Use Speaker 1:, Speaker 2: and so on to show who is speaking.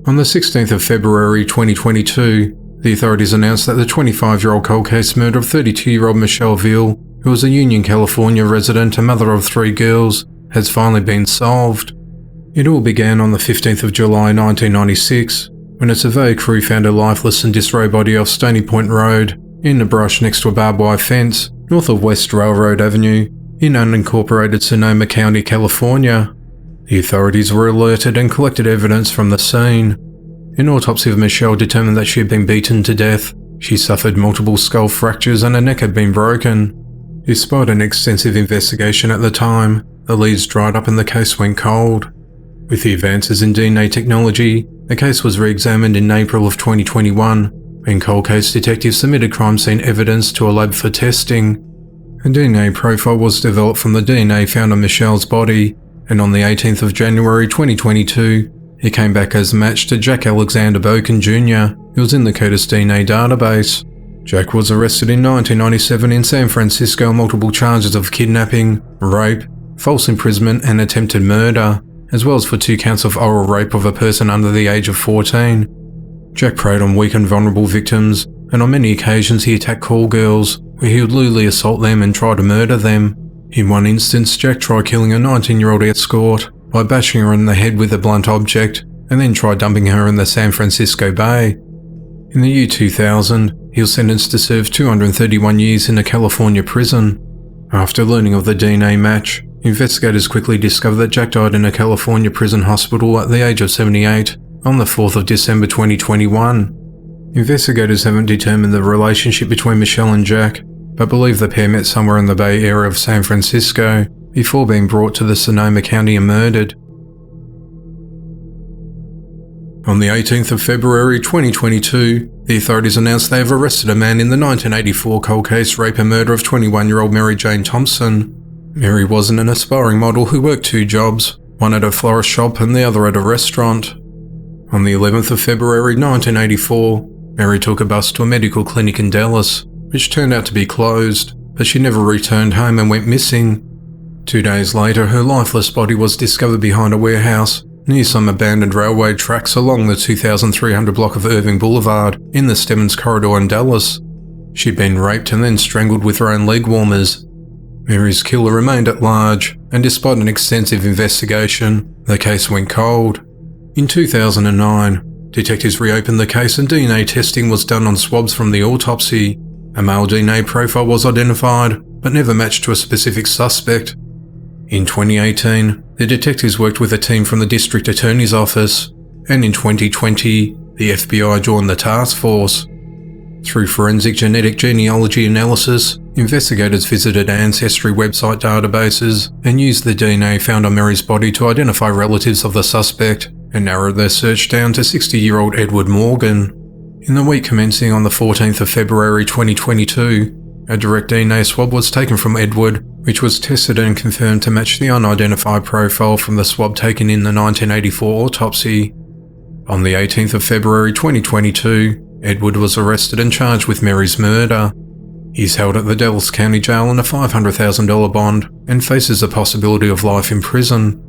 Speaker 1: On the 16th of February 2022, the authorities announced that the 25-year-old cold case murder of 32-year-old Michelle Veal, who was a Union, California resident and mother of 3 girls, has finally been solved. It all began on the 15th of July 1996, when a survey crew found a lifeless and disrobed body off Stony Point Road, in the brush next to a barbed wire fence, north of West Railroad Avenue, in unincorporated Sonoma County, California. The authorities were alerted and collected evidence from the scene. An autopsy of Michelle determined that she had been beaten to death. She suffered multiple skull fractures and her neck had been broken. Despite an extensive investigation at the time, the leads dried up and the case went cold. With the advances in DNA technology, the case was re-examined in April of 2021, when cold case detectives submitted crime scene evidence to a lab for testing. A DNA profile was developed from the DNA found on Michelle's body, and on the 18th of January 2022, it came back as matched to Jack Alexander Boken Jr., who was in the CODIS DNA database. Jack was arrested in 1997 in San Francisco on multiple charges of kidnapping, rape, false imprisonment and attempted murder, as well as for 2 counts of oral rape of a person under the age of 14. Jack preyed on weak and vulnerable victims, and on many occasions he attacked call girls, where he would lewdly assault them and try to murder them. In one instance, Jack tried killing a 19-year-old escort by bashing her in the head with a blunt object, and then tried dumping her in the San Francisco Bay. In the year 2000, he was sentenced to serve 231 years in a California prison. After learning of the DNA match, investigators quickly discovered that Jack died in a California prison hospital at the age of 78 on the 4th of December 2021. Investigators haven't determined the relationship between Michelle and Jack, but believe the pair met somewhere in the Bay Area of San Francisco before being brought to the Sonoma County and murdered. On the 18th of February 2022, the authorities announced they have arrested a man in the 1984 cold case rape and murder of 21-year-old Mary Jane Thompson. Mary was an aspiring model who worked 2 jobs, one at a florist shop and the other at a restaurant. On the 11th of February 1984, Mary took a bus to a medical clinic in Dallas, which turned out to be closed, but she never returned home and went missing. 2 days later, her lifeless body was discovered behind a warehouse near some abandoned railway tracks along the 2300 block of Irving Boulevard in the Stemmons Corridor in Dallas. She'd been raped and then strangled with her own leg warmers. Mary's killer remained at large, and despite an extensive investigation, the case went cold. In 2009, detectives reopened the case and DNA testing was done on swabs from the autopsy. A male DNA profile was identified, but never matched to a specific suspect. In 2018, the detectives worked with a team from the District Attorney's Office, and in 2020, the FBI joined the task force. Through forensic genetic genealogy analysis, investigators visited Ancestry website databases and used the DNA found on Mary's body to identify relatives of the suspect and narrowed their search down to 60-year-old Edward Morgan. In the week commencing on the 14th of February 2022, a direct DNA swab was taken from Edward, which was tested and confirmed to match the unidentified profile from the swab taken in the 1984 autopsy. On the 18th of February 2022, Edward was arrested and charged with Mary's murder. He's held at the Dallas County Jail on a $500,000 bond and faces the possibility of life in prison.